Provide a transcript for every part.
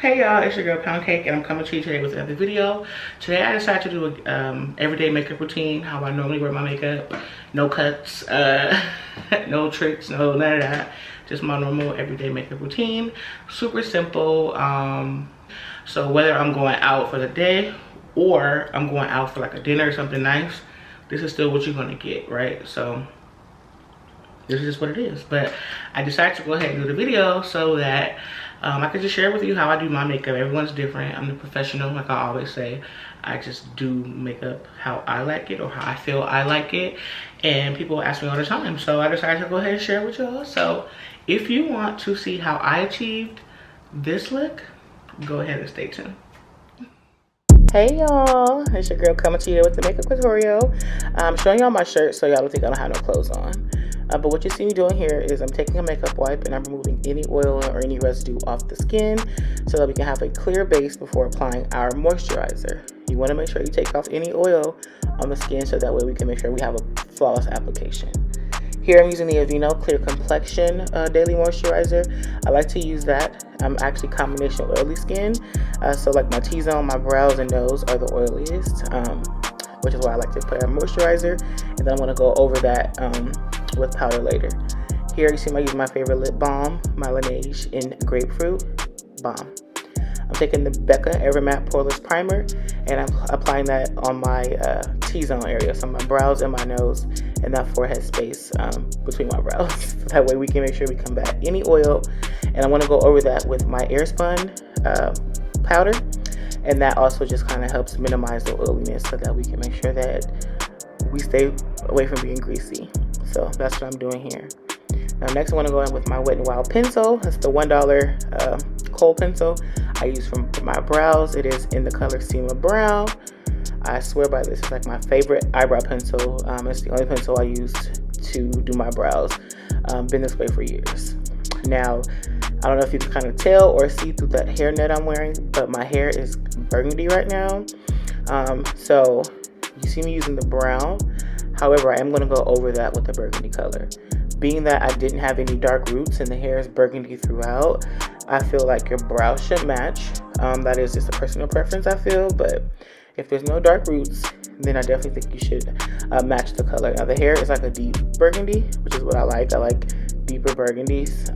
Hey y'all, it's your girl Pound Cake, and I'm coming to you today with another video. Today I decided to do a everyday makeup routine, how I normally wear my makeup. No cuts, no tricks, no none of that. Just my normal everyday makeup routine. Super simple. So whether I'm going out for the day or I'm going out for like a dinner or something nice, this is still what you're gonna get, right? So this is just what it is. But I decided to go ahead and do the video so that I could just share with you how I do my makeup. Everyone's different. I'm the professional, like I always say. I just do makeup how I like it or how I feel I like it. And people ask me all the time. So I decided to go ahead and share with y'all. So if you want to see how I achieved this look, go ahead and stay tuned. Hey y'all, it's your girl coming to you with the makeup tutorial. I'm showing y'all my shirt so y'all don't think I don't have no clothes on. But what you see me doing here is I'm taking a makeup wipe and I'm removing any oil or any residue off the skin so that we can have a clear base before applying our moisturizer. You want to make sure you take off any oil on the skin so that way we can make sure we have a flawless application. Here I'm using the Aveeno Clear Complexion Daily Moisturizer. I like to use that. I'm actually combination oily skin. So like my T-zone, my brows, and nose are the oiliest, which is why I like to put a moisturizer. And then I'm going to go over that with powder later. Here you see me using my favorite lip balm, my Laneige in Grapefruit Balm. I'm taking the Becca Matte Poreless Primer and I'm applying that on my T-zone area, so my brows and my nose and that forehead space between my brows. That way we can make sure we combat any oil. And I want to go over that with my AIRSPUN powder, and that also just kind of helps minimize the oiliness so that we can make sure that we stay away from being greasy. So that's what I'm doing here. Now next I want to go in with my Wet n Wild pencil. It's the $1 kohl pencil I use for my brows. It is in the color Simma Brown. I swear by this. It's like my favorite eyebrow pencil. It's the only pencil I used to do my brows. Been this way for years. Now, I don't know if you can kind of tell or see through that hairnet I'm wearing, but my hair is burgundy right now. So you see me using the brown. However, I am going to go over that with the burgundy color. Being that I didn't have any dark roots and the hair is burgundy throughout, I feel like your brows should match. That is just a personal preference, I feel, but if there's no dark roots, then I definitely think you should match the color. Now the hair is like a deep burgundy, which is what I like. I like deeper burgundies.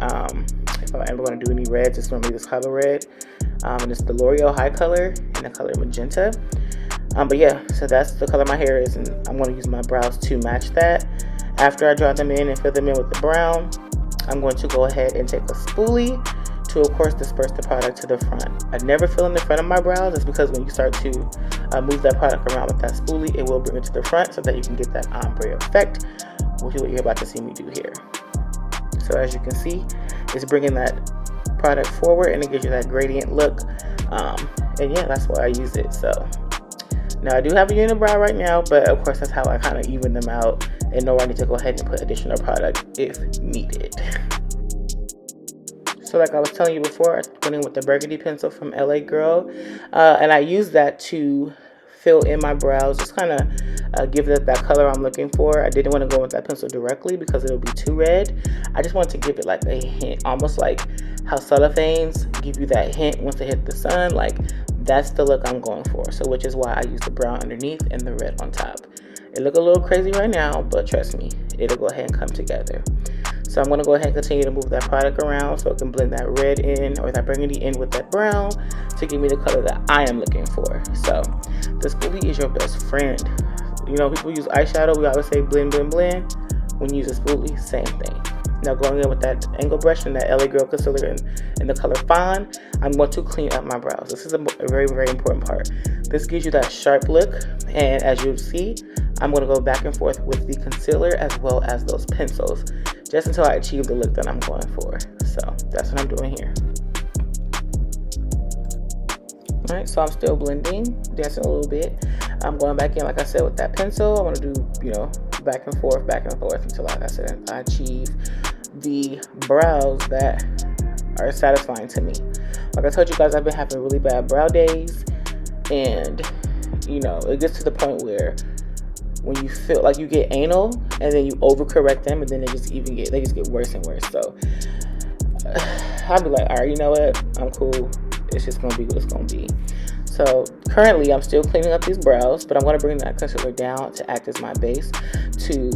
If I'm ever going to do any reds, it's normally this color red. And it's the L'Oreal High color in the color magenta. But yeah, so that's the color my hair is, and I'm going to use my brows to match that. After I draw them in and fill them in with the brown, I'm going to go ahead and take a spoolie to, of course, disperse the product to the front. I never fill in the front of my brows. It's because when you start to move that product around with that spoolie, it will bring it to the front so that you can get that ombre effect, which is what you're about to see me do here. So as you can see, it's bringing that product forward and it gives you that gradient look. And yeah, that's why I use it. So now I do have a unibrow right now, but of course that's how I kind of even them out and know I need to go ahead and put additional product if needed. So like I was telling you before, I went in with the burgundy pencil from LA Girl, and I used that to fill in my brows, just kind of give it that color I'm looking for. I didn't want to go with that pencil directly because it'll be too red. I just wanted to give it like a hint, almost like how cellophanes give you that hint once they hit the sun. Like that's the look I'm going for. So which is why I use the brown underneath and the red on top. It look a little crazy right now, but trust me, it'll go ahead and come together. So I'm going to go ahead and continue to move that product around so I can blend that red in or that burgundy in with that brown to give me the color that I am looking for. So the spoolie is your best friend. You know, people use eyeshadow. We always say blend, blend, blend. When you use a spoolie, same thing. Now going in with that angle brush and that LA Girl concealer in the color Fawn, I'm going to clean up my brows. This is a very, very important part. This gives you that sharp look, and as you see, I'm going to go back and forth with the concealer as well as those pencils, just until I achieve the look that I'm going for. So that's what I'm doing here. Alright, so I'm still blending, dancing a little bit. I'm going back in, like I said, with that pencil. I want to do, you know, back and forth until, like I said, I achieve the brows that are satisfying to me. Like I told you guys, I've been having really bad brow days, and you know, it gets to the point where when you feel like you get anal and then you overcorrect them, and then they just get worse and worse. So I'll be like, all right, you know what, I'm cool. it's just gonna be what it's gonna be. So currently I'm still cleaning up these brows, but I'm gonna bring that concealer down to act as my base to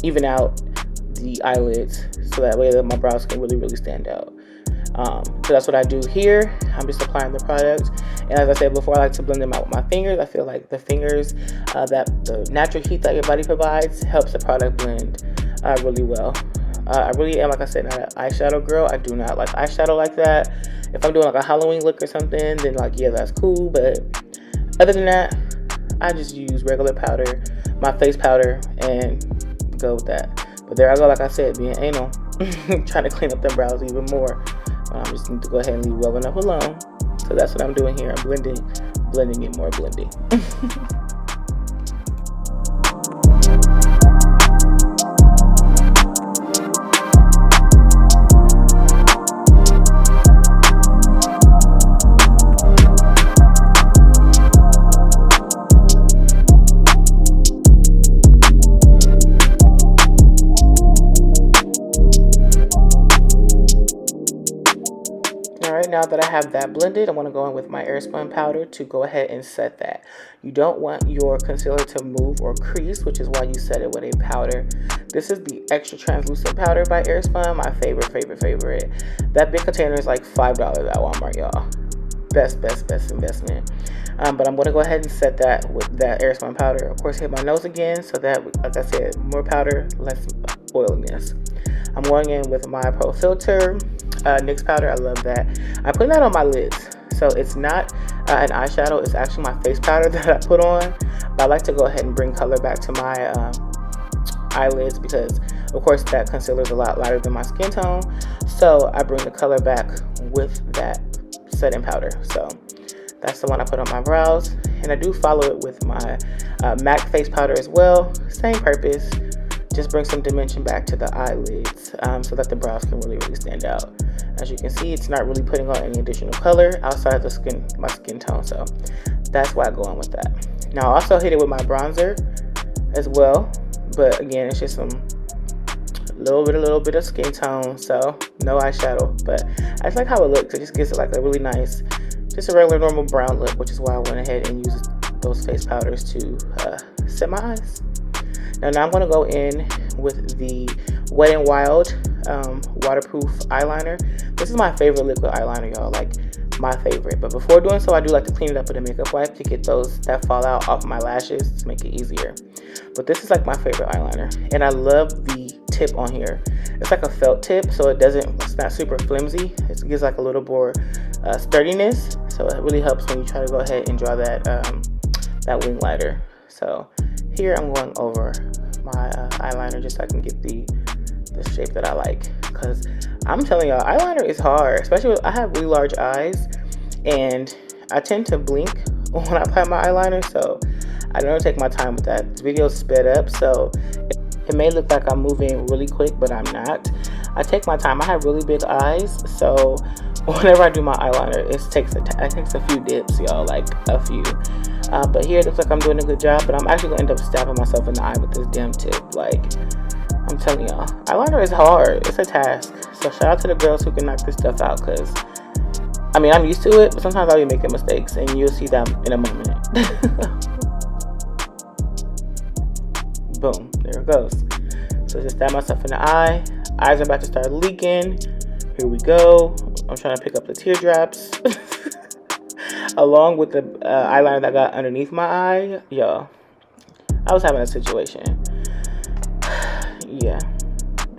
even out the eyelids, so that way that my brows can really stand out. So that's what I do here. I'm just applying the product, and as I said before, I like to blend them out with my fingers. I feel like the fingers, that the natural heat that your body provides, helps the product blend really well. I really am, like I said, not an eyeshadow girl. I do not like eyeshadow like that. If I'm doing like a Halloween look or something, then like, yeah, that's cool. But other than that, I just use regular powder, my face powder, and go with that. But there I go, like I said, being anal, trying to clean up them brows even more. I just need to go ahead and leave well enough alone. So that's what I'm doing here. I'm blending it more, blending. Now that I have that blended, I'm going to go in with my AIRSPUN powder to go ahead and set that. You don't want your concealer to move or crease, which is why you set it with a powder. This is the extra translucent powder by AIRSPUN, my favorite. That big container is like $5 at Walmart, y'all. Best investment. But I'm going to go ahead and set that with that AIRSPUN powder. Of course, hit my nose again, so that, like I said, more powder, less oiliness. I'm going in with my Pro Filter NYX powder. I love that. I'm putting that on my lids, so it's not an eyeshadow, it's actually my face powder that I put on. But I like to go ahead and bring color back to my eyelids, because of course that concealer is a lot lighter than my skin tone, so I bring the color back with that setting powder. So that's the one I put on my brows, and I do follow it with my MAC face powder as well. Same purpose, just bring some dimension back to the eyelids, so that the brows can really stand out. As you can see, it's not really putting on any additional color outside of my skin tone, so that's why I go on with that. Now I also hit it with my bronzer as well, but again, it's just some little bit of skin tone, so no eyeshadow. But I just like how it looks. It just gives it like a really nice, just a regular normal brown look, which is why I went ahead and used those face powders to set my eyes. Now I'm going to go in with the Wet n Wild waterproof eyeliner. This is my favorite liquid eyeliner, y'all, like my favorite. But before doing so, I do like to clean it up with a makeup wipe to get those that fall out off my lashes to make it easier. But this is like my favorite eyeliner, and I love the tip on here. It's like a felt tip, so it's not super flimsy. It gives like a little more sturdiness, so it really helps when you try to go ahead and draw that wing liner. So here I'm going over my eyeliner just so I can get the shape that I like, because I'm telling y'all, eyeliner is hard, especially I have really large eyes and I tend to blink when I apply my eyeliner, so I don't take my time with that. This video is sped up, so it may look like I'm moving really quick, but I'm not. I take my time. I have really big eyes, so whenever I do my eyeliner, it takes a few dips, y'all, like a few. But here it looks like I'm doing a good job, but I'm actually gonna end up stabbing myself in the eye with this damn tip. Like, I'm telling y'all, eyeliner is hard. It's a task. So shout out to the girls who can knock this stuff out, because I mean, I'm used to it, but sometimes I'll be making mistakes, and you'll see them in a moment. Boom, there it goes. So just stab myself in the eye. Eyes are about to start leaking. Here we go. I'm trying to pick up the teardrops along with the eyeliner that got underneath my eye. Y'all, I was having a situation. Yeah,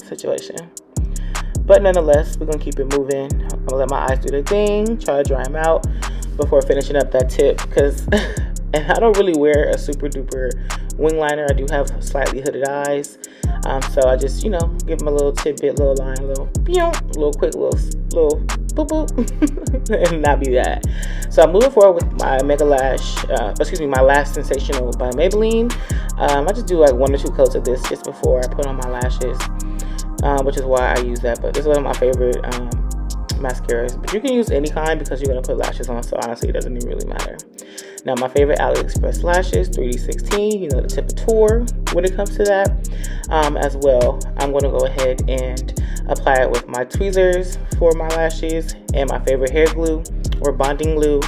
situation. But nonetheless, we're gonna keep it moving. I'm gonna let my eyes do their thing, try to dry them out before finishing up that tip, because and I don't really wear a super duper wing liner. I do have slightly hooded eyes, so I just, you know, give them a little tidbit, little line, little quick, little boop boop, and not be that. So I'm moving forward with my my Lash-Sensation by Maybelline. I just do like 1 or 2 coats of this just before I put on my lashes, which is why I use that. But this is one of my favorite mascaras, but you can use any kind because you're going to put lashes on, so honestly it doesn't even really matter. Now my favorite AliExpress lashes, 3D16, you know, the tip of tour when it comes to that. As well, I'm going to go ahead and apply it with my tweezers for my lashes and my favorite hair glue or bonding glue.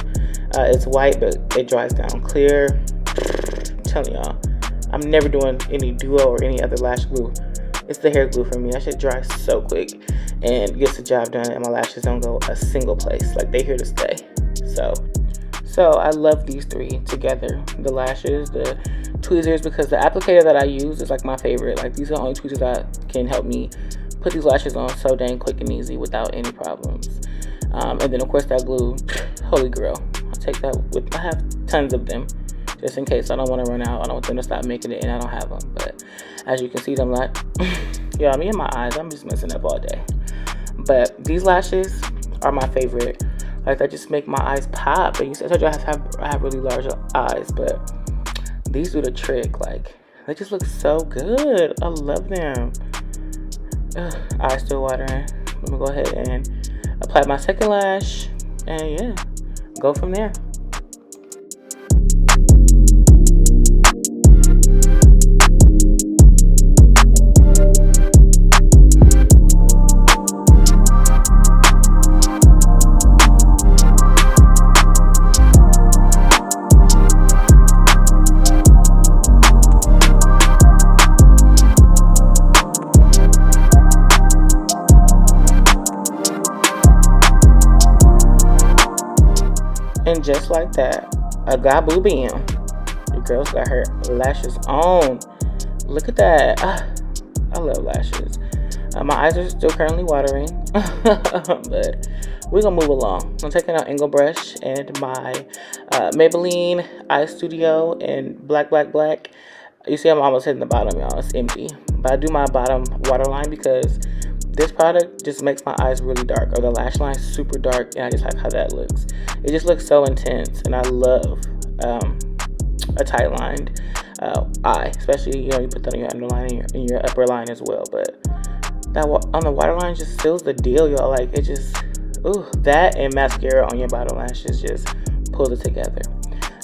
It's white, but it dries down clear. I'm telling y'all, I'm never doing any duo or any other lash glue. It's the hair glue for me. That shit dries so quick and gets the job done, and my lashes don't go a single place. Like, they here to stay. So I love these three together. The lashes, the tweezers, because the applicator that I use is like my favorite. Like, these are the only tweezers that can help me put these lashes on so dang quick and easy without any problems. And then of course that glue, holy grail. I'll take that with, I have tons of them just in case I don't want to run out. I don't want them to stop making it and I don't have them. But as you can see, them like, y'all, me and my eyes, I'm just messing up all day. But these lashes are my favorite. Like, they just make my eyes pop. And I told you I have really large eyes, but these do the trick. Like, they just look so good. I love them. Eyes still watering. Let me go ahead and apply my second lash, and yeah, go from there. And just like that, a gaboo bam, the girl's got her lashes on. Look at that. I love lashes. My eyes are still currently watering, but we're gonna move along. I'm taking out angle brush and my Maybelline Eye Studio in black. You see I'm almost hitting the bottom, y'all. It's empty, but I do my bottom waterline because this product just makes my eyes really dark, or the lash line super dark, and I just like how that looks. It just looks so intense, and I love a tight lined eye, especially, you know, you put that on your underline and your upper line as well. But that on the waterline just seals the deal, y'all. Like, it just, ooh, that and mascara on your bottom lashes just pulls it together.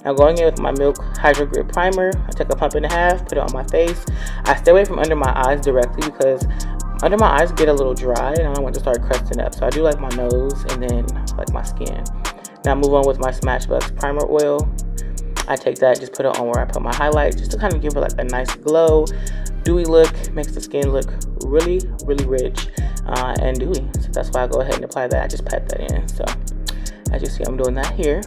Now, going in with my Milk Hydra Grip Primer, I take a pump and a half, put it on my face. I stay away from under my eyes directly because under my eyes get a little dry and I don't want to start crusting up. So I do like my nose and then like my skin. Now move on with my Smashbox Primer Oil. I take that, just put it on where I put my highlight, just to kind of give it like a nice glow, dewy look, makes the skin look really rich and dewy. So that's why I go ahead and apply that. I just pat that in. So as you see, I'm doing that here.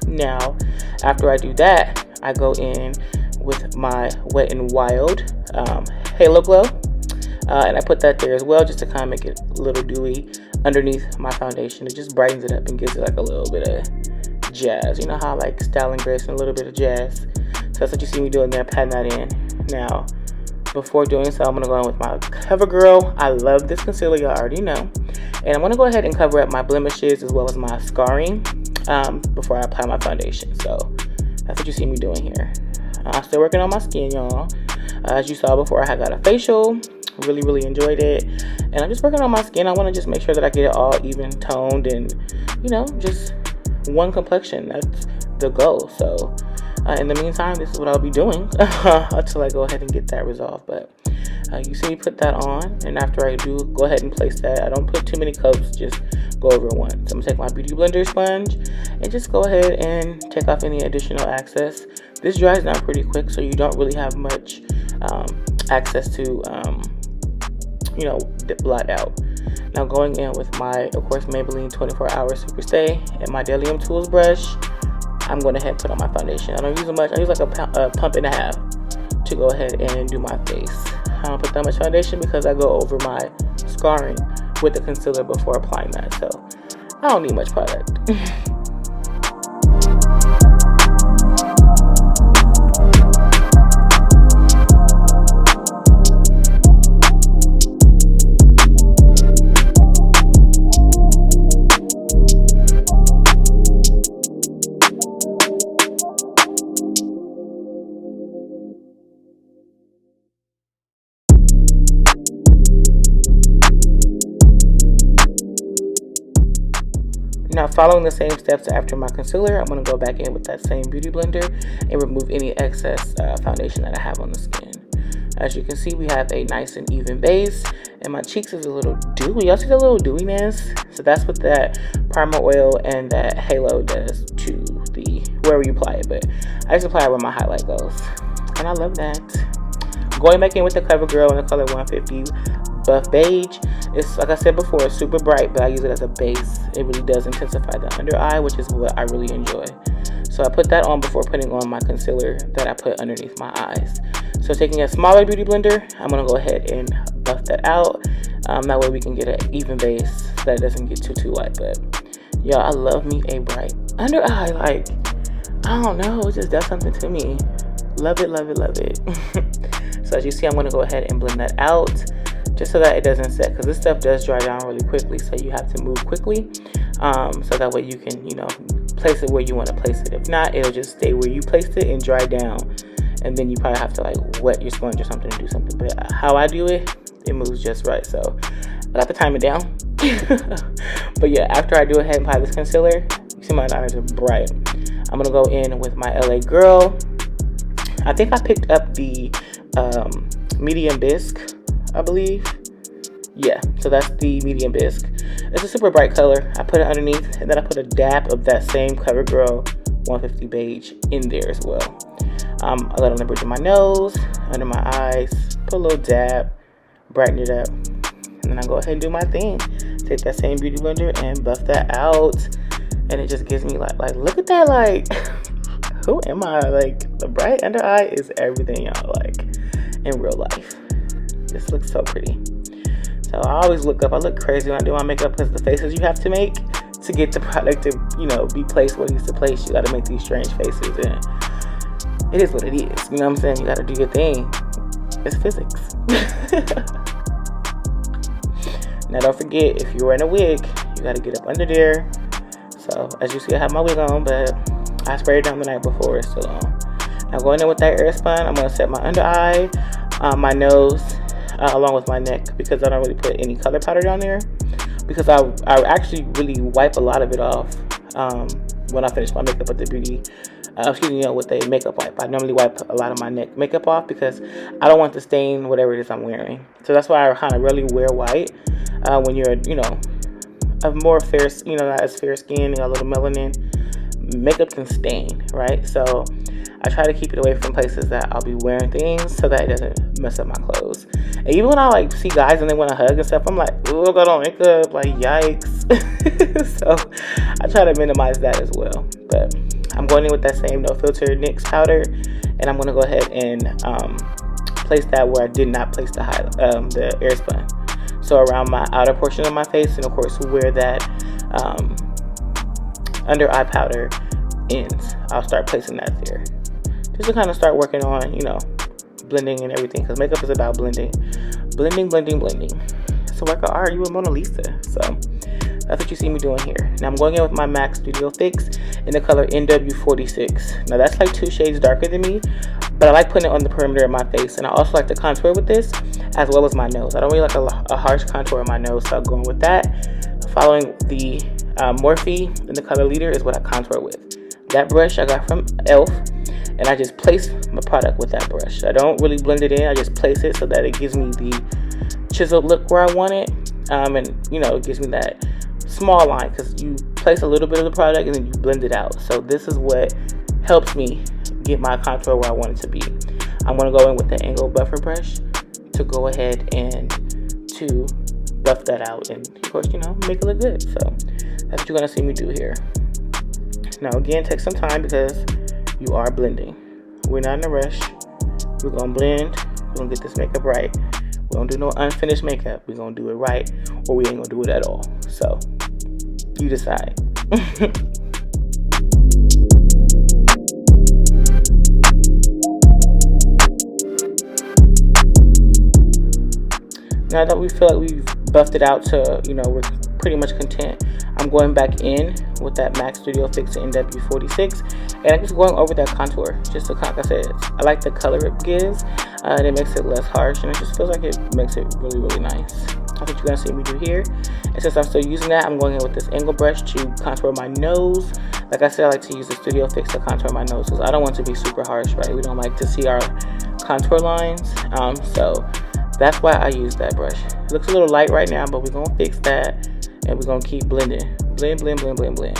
Now, after I do that, I go in with my Wet n Wild Halo Glow. And I put that there as well, just to kind of make it a little dewy underneath my foundation. It just brightens it up and gives it like a little bit of jazz. You know how I like style and grace and a little bit of jazz. So that's what you see me doing there, patting that in. Now, before doing so, I'm going to go in with my Covergirl. I love this concealer, y'all already know. And I'm going to go ahead and cover up my blemishes as well as my scarring before I apply my foundation. So that's what you see me doing here. I'm still working on my skin, y'all. As you saw before, I got a facial. Really enjoyed it, and I'm just working on my skin. I want to just make sure that I get it all even toned and, you know, just one complexion. That's the goal. So in the meantime, this is what I'll be doing until I go ahead and get that resolved. But you see me put that on, and after I do, go ahead and place that. I don't put too many coats, just go over one. So I'm gonna take my beauty blender sponge and just go ahead and take off any additional excess. This dries down pretty quick, so you don't really have much access to you know, blot out. Now going in with my, of course, Maybelline 24 Hour Super Stay and my Delium Tools brush, I'm going to head put on my foundation. I don't use it much. I use like a pump and a half to go ahead and do my face. I don't put that much foundation because I go over my scarring with the concealer before applying that. So I don't need much product. Now, following the same steps after my concealer, I'm going to go back in with that same beauty blender and remove any excess foundation that I have on the skin. As you can see, we have a nice and even base, and my cheeks is a little dewy. Y'all see the little dewiness? So that's what that primer oil and that halo does to the wherever you apply it. But I just apply it where my highlight goes, and I love that. Going back in with the Covergirl in the color 150 Buff Beige. It's, like I said before, it's super bright, but I use it as a base. It really does intensify the under eye, which is what I really enjoy. So I put that on before putting on my concealer that I put underneath my eyes. So taking a smaller beauty blender, I'm going to go ahead and buff that out. That way we can get an even base so that it doesn't get too light. But y'all, I love me a bright under eye. Like, I don't know, it just does something to me. Love it, love it, love it. So as you see, I'm going to go ahead and blend that out just so that it doesn't set, because this stuff does dry down really quickly, so you have to move quickly, so that way you can, you know, place it where you want to place it. If not, it'll just stay where you placed it and dry down, and then you probably have to like wet your sponge or something to do something. But how I do it, it moves just right, so I got to time it down. But yeah, after I do ahead and apply this concealer, you see my liners are bright. I'm gonna go in with my LA Girl. I think I picked up the medium bisque, I believe. Yeah, so that's the medium bisque. It's a super bright color. I put it underneath, and then I put a dab of that same CoverGirl 150 beige in there as well. I let it on the bridge of my nose, under my eyes, put a little dab, brighten it up, and then I go ahead and do my thing. Take that same beauty blender and buff that out, and it just gives me like look at that, like who am I? Like, the bright under eye is everything, y'all. Like, in real life, this looks so pretty. So I always look up. I look crazy when I do my makeup because the faces you have to make to get the product to, you know, be placed where it needs to place. You got to make these strange faces, and it is what it is. You know what I'm saying? You got to do your thing. It's physics. Now don't forget, if you're wearing a wig, you got to get up under there. So as you see, I have my wig on, but I sprayed it down the night before. It's still on. Now going in with that AIRSPUN, I'm going to set my under eye, my nose, along with my neck, because I don't really put any color powder down there, because I actually really wipe a lot of it off when I finish my makeup with the beauty, with a makeup wipe. I normally wipe a lot of my neck makeup off because I don't want to stain whatever it is I'm wearing. So that's why I kind of really wear white when you're, you know, a more fair, you know, not as fair skin, you got a little melanin. Makeup can stain, right? So I try to keep it away from places that I'll be wearing things so that it doesn't mess up my clothes. And even when I like see guys and they want to hug and stuff, I'm like, oh, got on makeup, like yikes. So I try to minimize that as well. But I'm going in with that same no filter NYX powder, and I'm going to go ahead and place that where I did not place the AIRSPUN. So around my outer portion of my face, and of course where that under eye powder ends, I'll start placing that there, just to kind of start working on, you know, blending and everything, because makeup is about blending. It's a work of art. You a Mona Lisa. So that's what you see me doing here. Now I'm going in with my MAC Studio Fix in the color NW46. Now that's like 2 shades darker than me, but I like putting it on the perimeter of my face, and I also like to contour with this as well as my nose. I don't really like a harsh contour on my nose, so I'm going with that. Following the Morphe in the color Leader is what I contour with. That brush I got from e.l.f. and I just place my product with that brush. I don't really blend it in. I just place it so that it gives me the chiseled look where I want it, and you know, it gives me that small line, because you place a little bit of the product and then you blend it out. So this is what helps me get my contour where I want it to be. I'm going to go in with the angled buffer brush to go ahead and to buff that out, and of course, you know, make it look good. So that's what you're going to see me do here. Now again, take some time because you are blending. We're not in a rush. We're going to blend. We're going to get this makeup right. We don't do no unfinished makeup. We're going to do it right, or we ain't going to do it at all. So you decide. Now that we feel like we've buffed it out to, you know, we're pretty much content, I'm going back in with that MAC Studio Fix NW46, and I'm just going over that contour, just to, like I said, I like the color it gives, and it makes it less harsh, and it just feels like it makes it really, really nice. That's what you're going to see me do here. And since I'm still using that, I'm going in with this angle brush to contour my nose. Like I said, I like to use the Studio Fix to contour my nose because I don't want to be super harsh, right? We don't like to see our contour lines. So that's why I use that brush. It looks a little light right now, but we're gonna fix that and we're gonna keep blending. Blend, blend, blend, blend, blend.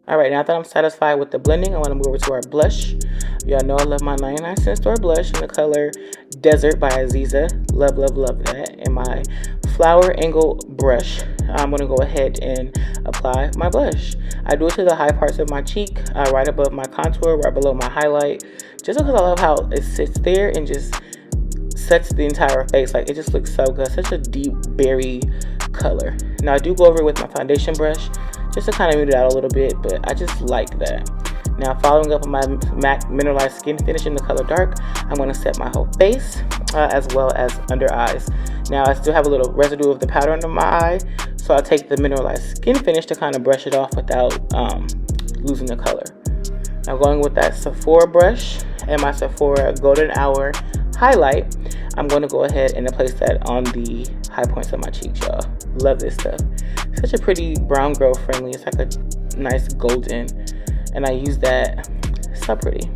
All right, now that I'm satisfied with the blending, I want to move over to our blush. Y'all know I love my 99-cent store blush in the color Desert by Aziza. Love, love, love that. And my flower angle brush, I'm going to go ahead and apply my blush. I do it to the high parts of my cheek, right above my contour, right below my highlight, just because I love how it sits there and just sets the entire face. Like, it just looks so good. Such a deep berry color. Now I do go over it with my foundation brush just to kind of mute it out a little bit, but I just like that. Now, following up on my MAC Mineralized Skin Finish in the color Dark, I'm going to set my whole face as well as under eyes. Now, I still have a little residue of the powder under my eye, so I'll take the Mineralized Skin Finish to kind of brush it off without losing the color. Now, going with that Sephora brush and my Sephora Golden Hour highlight, I'm going to go ahead and place that on the high points of my cheeks, y'all. Love this stuff. Such a pretty brown girl friendly. It's like a nice golden, and I use that. So pretty.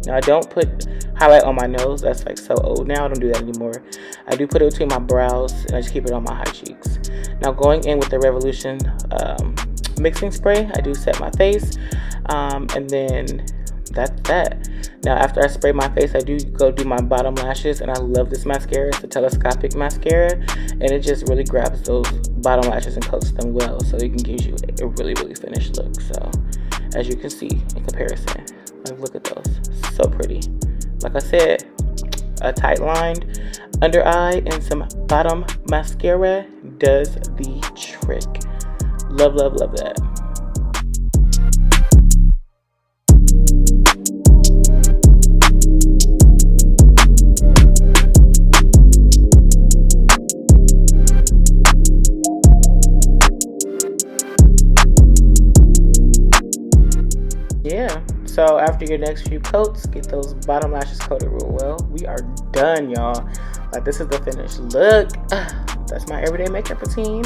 Now I don't put highlight on my nose. That's like so old now. I don't do that anymore. I do put it between my brows, and I just keep it on my high cheeks. Now going in with the Revolution mixing spray, I do set my face, and then that's that. Now after I spray my face, I do go do my bottom lashes, and I love this mascara. It's a telescopic mascara, and it just really grabs those bottom lashes and coats them well, so it can give you a really, really finished look. So as you can see in comparison, like, look at those, so pretty. Like I said, a tight lined under eye and some bottom mascara does the trick. Love, love, love that. Yeah, so after your next few coats, get those bottom lashes coated real well. We are done, y'all. Like, this is the finished look. That's my everyday makeup routine.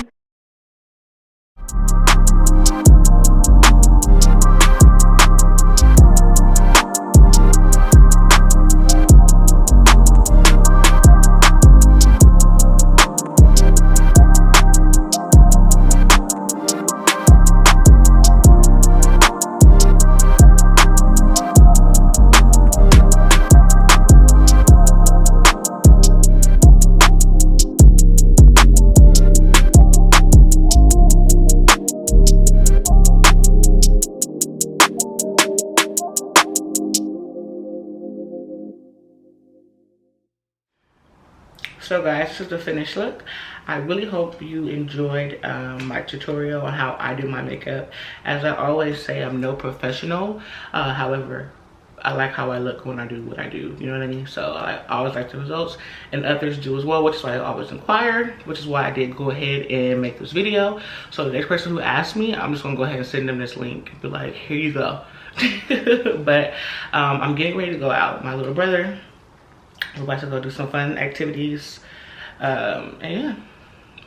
So guys, this is the finished look. I really hope you enjoyed my tutorial on how I do my makeup. As I always say, I'm no professional. However, I like how I look when I do what I do. You know what I mean? So I always like the results, and others do as well, which is why I always inquire, which is why I did go ahead and make this video. So the next person who asks me, I'm just gonna go ahead and send them this link and be like, here you go. But I'm getting ready to go out with my little brother. We're about to go do some fun activities, and yeah,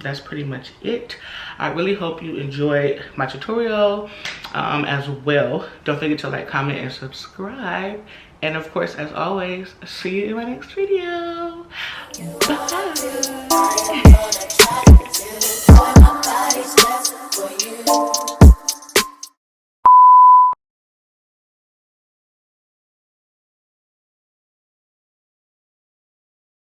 that's pretty much it. I really hope you enjoyed my tutorial as well. Don't forget to like, comment, and subscribe, and of course, as always, see you in my next video. Bye.